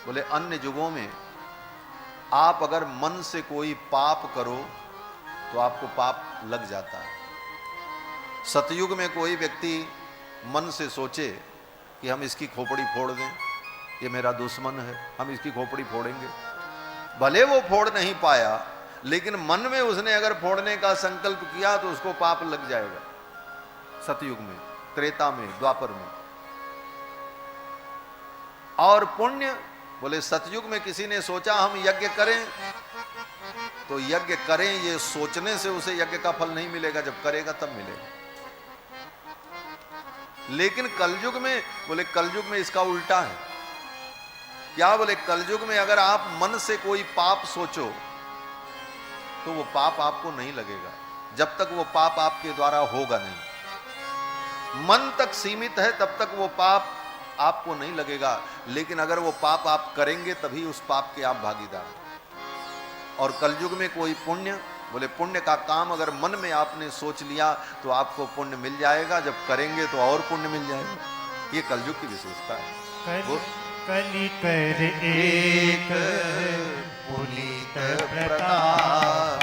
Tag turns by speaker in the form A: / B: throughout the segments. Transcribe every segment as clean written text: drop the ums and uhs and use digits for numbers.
A: बोले अन्य युगों में आप अगर मन से कोई पाप करो तो आपको पाप लग जाता है। सतयुग में कोई व्यक्ति मन से सोचे कि हम इसकी खोपड़ी फोड़ दें, ये मेरा दुश्मन है, हम इसकी खोपड़ी फोड़ेंगे, भले वो फोड़ नहीं पाया, लेकिन मन में उसने अगर फोड़ने का संकल्प किया तो उसको पाप लग जाएगा। सतयुग में, त्रेता में, द्वापर में। और पुण्य, बोले सतयुग में किसी ने सोचा हम यज्ञ करें, तो यज्ञ करें ये सोचने से उसे यज्ञ का फल नहीं मिलेगा, जब करेगा तब मिलेगा। लेकिन कलयुग में, बोले कलयुग में इसका उल्टा है। क्या? बोले कलयुग में अगर आप मन से कोई पाप सोचो तो वो पाप आपको नहीं लगेगा, जब तक वो पाप आपके द्वारा होगा नहीं। मन तक सीमित है, तब तक वो पाप आपको नहीं लगेगा, लेकिन अगर वो पाप आप करेंगे तभी उस पाप के आप भागीदार हैं। और कलयुग में कोई पुण्य, बोले पुण्य का काम अगर मन में आपने सोच लिया तो आपको पुण्य मिल जाएगा, जब करेंगे तो और पुण्य मिल जाएगा। ये कलयुग की विशेषता है।
B: कलि कर एक पुनीत प्रताप,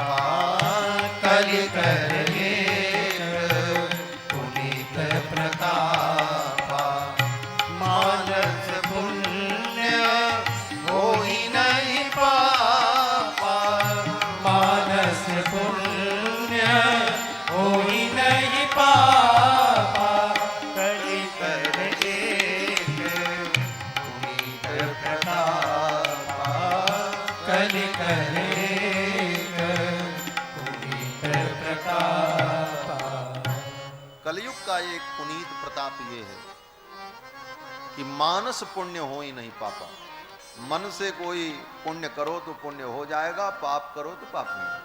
B: कलि कर एक पुनीत प्रताप, मानस पुण्य होई नहीं पापा, मानस पुण्य होई नहीं पापा, कलि कर एक पुनीत प्रताप, कलि कर एक पुनीत प्रताप।
A: कलयुग का एक पुनीत प्रताप ये है कि मानस पुण्य हो ही नहीं पापा। मन से कोई पुण्य करो तो पुण्य हो जाएगा, पाप करो तो पाप नहीं।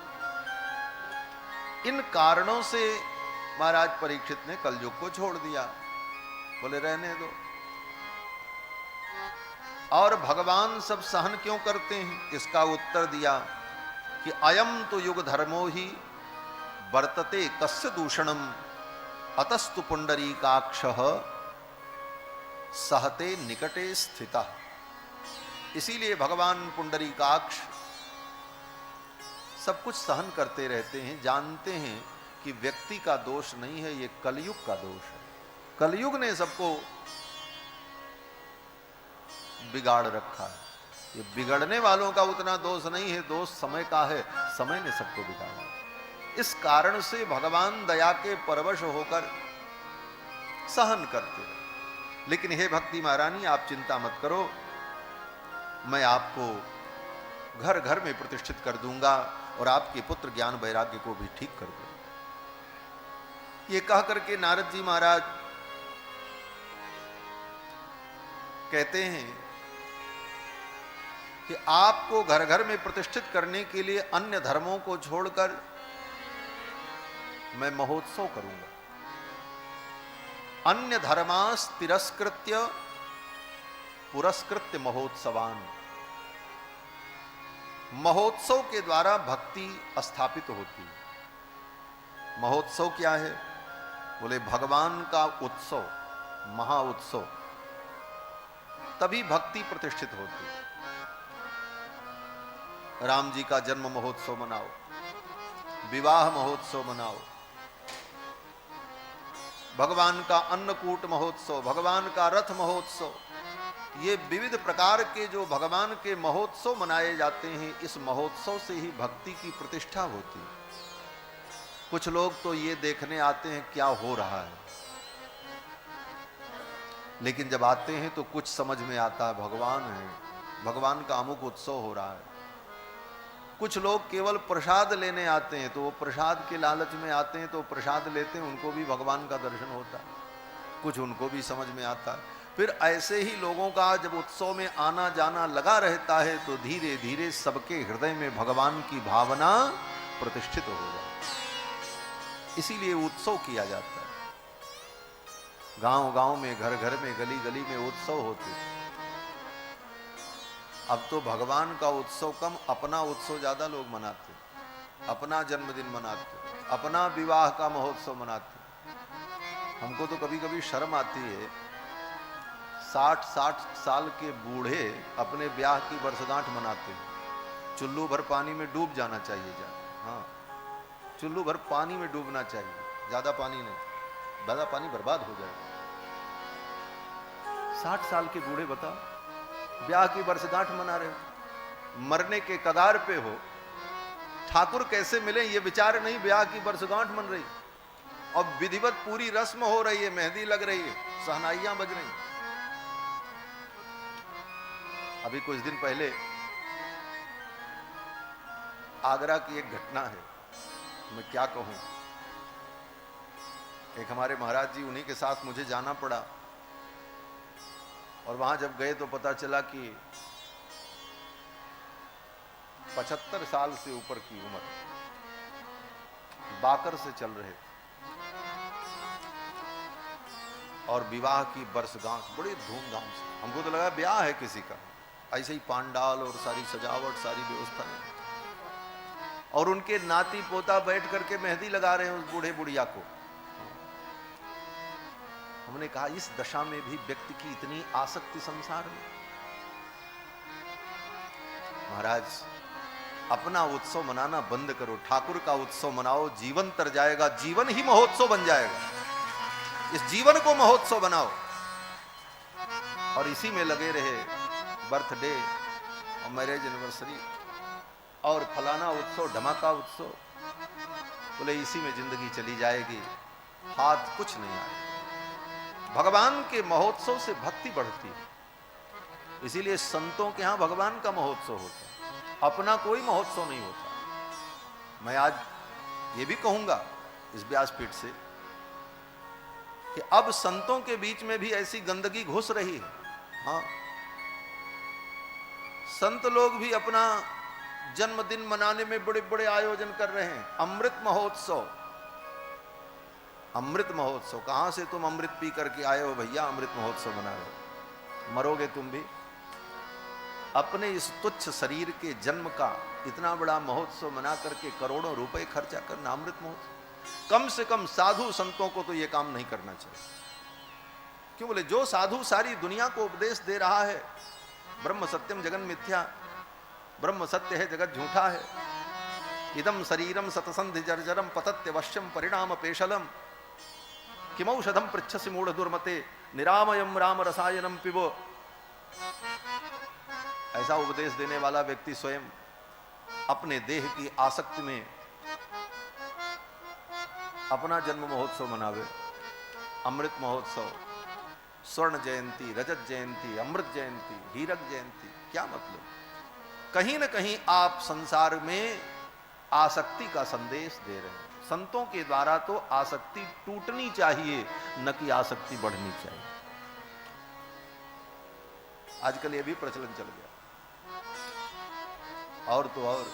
A: इन कारणों से महाराज परीक्षित ने कलयुग को छोड़ दिया, बोले रहने दो। और भगवान सब सहन क्यों करते हैं? इसका उत्तर दिया कि अयम तो युग धर्मो ही वर्तते कस्य दूषणम अतस्तु पुंडरीकाक्षः सहते निकटे स्थितः। इसीलिए भगवान पुंडरीकाक्ष सब कुछ सहन करते रहते हैं, जानते हैं कि व्यक्ति का दोष नहीं है, ये कलयुग का दोष है। कलयुग ने सबको बिगाड़ रखा है। ये बिगड़ने वालों का उतना दोष नहीं है, दोष समय का है, समय ने सबको बिगाड़ा। इस कारण से भगवान दया के परवश होकर सहन करते रहे। लेकिन हे भक्ति महारानी, आप चिंता मत करो, मैं आपको घर घर में प्रतिष्ठित कर दूंगा और आपके पुत्र ज्ञान वैराग्य को भी ठीक कर दूंगा। ये कह करके नारद जी महाराज कहते हैं कि आपको घर घर में प्रतिष्ठित करने के लिए अन्य धर्मों को छोड़कर मैं महोत्सव करूंगा। अन्य धर्मास तिरस्कृत्य पुरस्कृत्य महोत्सवान। महोत्सव के द्वारा भक्ति स्थापित होती है। महोत्सव क्या है? बोले भगवान का उत्सव, महा उत्सव, तभी भक्ति प्रतिष्ठित होती है। राम जी का जन्म महोत्सव मनाओ, विवाह महोत्सव मनाओ, भगवान का अन्नकूट महोत्सव, भगवान का रथ महोत्सव, ये विविध प्रकार के जो भगवान के महोत्सव मनाए जाते हैं, इस महोत्सव से ही भक्ति की प्रतिष्ठा होती है। कुछ लोग तो ये देखने आते हैं क्या हो रहा है, लेकिन जब आते हैं तो कुछ समझ में आता है, भगवान है, भगवान का अमुक उत्सव हो रहा है। कुछ लोग केवल प्रसाद लेने आते हैं, तो वो प्रसाद के लालच में आते हैं, तो प्रसाद लेते हैं, उनको भी भगवान का दर्शन होता है, कुछ उनको भी समझ में आता है। फिर ऐसे ही लोगों का जब उत्सव में आना जाना लगा रहता है, तो धीरे धीरे सबके हृदय में भगवान की भावना प्रतिष्ठित हो जाती है। इसीलिए उत्सव किया जाता है। गांव गांव में, घर घर में, गली गली में उत्सव होते हैं। अब तो भगवान का उत्सव कम, अपना उत्सव ज्यादा लोग मनाते, अपना जन्मदिन मनाते, अपना विवाह का महोत्सव मनाते। हमको तो कभी कभी शर्म आती है, 60-60 साल के बूढ़े अपने ब्याह की वर्षगांठ मनाते हैं। चुल्लू भर पानी में डूब जाना चाहिए हाँ, चुल्लू भर पानी में डूबना चाहिए, ज्यादा पानी नहीं, ज्यादा पानी बर्बाद हो जाएगा। 60 साल के बूढ़े बताओ ब्याह की वर्षगांठ मना रहे हो, मरने के कगार पे हो, ठाकुर कैसे मिले ये विचार नहीं, ब्याह की वर्षगांठ मन रही और विधिवत पूरी रस्म हो रही है, मेहंदी लग रही है, सहनाइयां बज रही। अभी कुछ दिन पहले आगरा की एक घटना है, मैं क्या कहूं। एक हमारे महाराज जी, उन्हीं के साथ मुझे जाना पड़ा और वहां जब गए तो पता चला कि 75 साल से ऊपर की उम्र बाकर से चल रहे थे और विवाह की वर्षगांठ बड़ी धूमधाम से। हमको तो लगा ब्याह है किसी का, ऐसे ही पांडाल और सारी सजावट, सारी व्यवस्था है और उनके नाती पोता बैठ करके मेहंदी लगा रहे हैं उस बूढ़े बुढ़िया को। हमने कहा इस दशा में भी व्यक्ति की इतनी आसक्ति संसार में। महाराज अपना उत्सव मनाना बंद करो, ठाकुर का उत्सव मनाओ, जीवन तर जाएगा, जीवन ही महोत्सव बन जाएगा। इस जीवन को महोत्सव बनाओ और इसी में लगे रहे, बर्थडे और मैरिज एनिवर्सरी और फलाना उत्सव, धमाका उत्सव, बोले इसी में जिंदगी चली जाएगी, हाथ कुछ नहीं आएगा। भगवान के महोत्सव से भक्ति बढ़ती है, इसीलिए संतों के यहां भगवान का महोत्सव होता है, अपना कोई महोत्सव नहीं होता। मैं आज ये भी कहूंगा इस व्यासपीठ से कि अब संतों के बीच में भी ऐसी गंदगी घुस रही है। हाँ, संत लोग भी अपना जन्मदिन मनाने में बड़े बड़े आयोजन कर रहे हैं। अमृत महोत्सव, अमृत महोत्सव, कहां से तुम अमृत पी करके आए हो भैया, अमृत महोत्सव मना रहे हो, मरोगे तुम भी। अपने इस तुच्छ शरीर के जन्म का इतना बड़ा महोत्सव मना करके करोड़ों रुपए खर्चा करना, अमृत महोत्सव। कम से कम साधु संतों को तो यह काम नहीं करना चाहिए। क्यों बोले, जो साधु सारी दुनिया को उपदेश दे रहा है, ब्रह्म सत्यम जगन मिथ्या, ब्रह्म सत्य है जगत झूठा है, इदम शरीरम सतसंधि जर्जरम पतत्यवश्यम परिणाम पेशलम, किमौषधम पृच्छसि मूढ़ दुर्मते, निरामयम राम रसायनम पिबो। ऐसा उपदेश देने वाला व्यक्ति स्वयं अपने देह की आसक्ति में अपना जन्म महोत्सव मनावे। अमृत महोत्सव, स्वर्ण जयंती, रजत जयंती, अमृत जयंती, हीरक जयंती, क्या मतलब। कहीं ना कहीं आप संसार में आसक्ति का संदेश दे रहे हैं। संतों के द्वारा तो आसक्ति टूटनी चाहिए, न कि आसक्ति बढ़नी चाहिए। आजकल यह भी प्रचलन चल गया। और तो और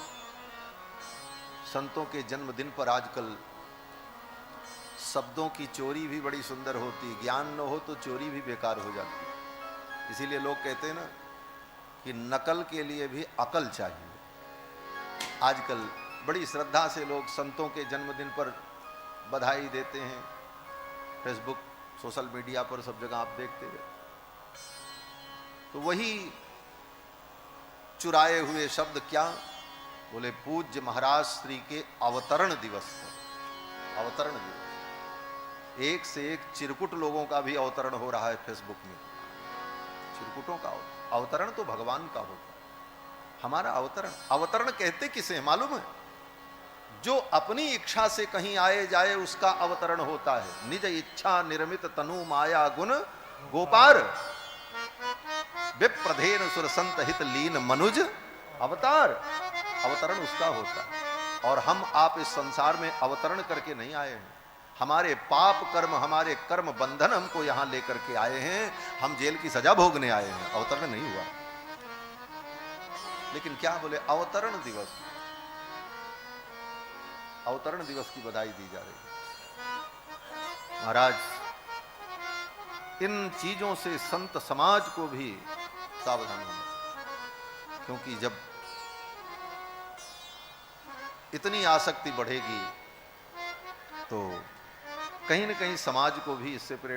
A: संतों के जन्मदिन पर आजकल शब्दों की चोरी भी बड़ी सुंदर होती, ज्ञान न हो तो चोरी भी बेकार हो जाती। इसीलिए लोग कहते हैं ना कि नकल के लिए भी अकल चाहिए। आजकल बड़ी श्रद्धा से लोग संतों के जन्मदिन पर बधाई देते हैं, फेसबुक, सोशल मीडिया पर सब जगह आप देखते हैं। तो वही चुराए हुए शब्द क्या बोले, पूज्य महाराज श्री के अवतरण दिवस पर, अवतरण दिवस। एक से एक चिरकुट लोगों का भी अवतरण हो रहा है फेसबुक में। चिरकुटों का अवतरण तो भगवान का होगा, हमारा अवतरण। अवतरण कहते किसे मालूम है? जो अपनी इच्छा से कहीं आए जाए उसका अवतरण होता है। निज इच्छा निर्मित तनु माया गुण गोपार, विप्रधेन सुर संत हित लीन मनुज अवतार। अवतरण उसका होता है। और हम आप इस संसार में अवतरण करके नहीं आए हैं। हमारे पाप कर्म, हमारे कर्म बंधन हमको यहां लेकर के आए हैं। हम जेल की सजा भोगने आए हैं, अवतरण नहीं हुआ। लेकिन क्या बोले, अवतरण दिवस, अवतरण दिवस की बधाई दी जा रही है। महाराज, इन चीजों से संत समाज को भी सावधान होना चाहिए। क्योंकि जब इतनी आसक्ति बढ़ेगी तो कहीं न कहीं समाज को भी इससे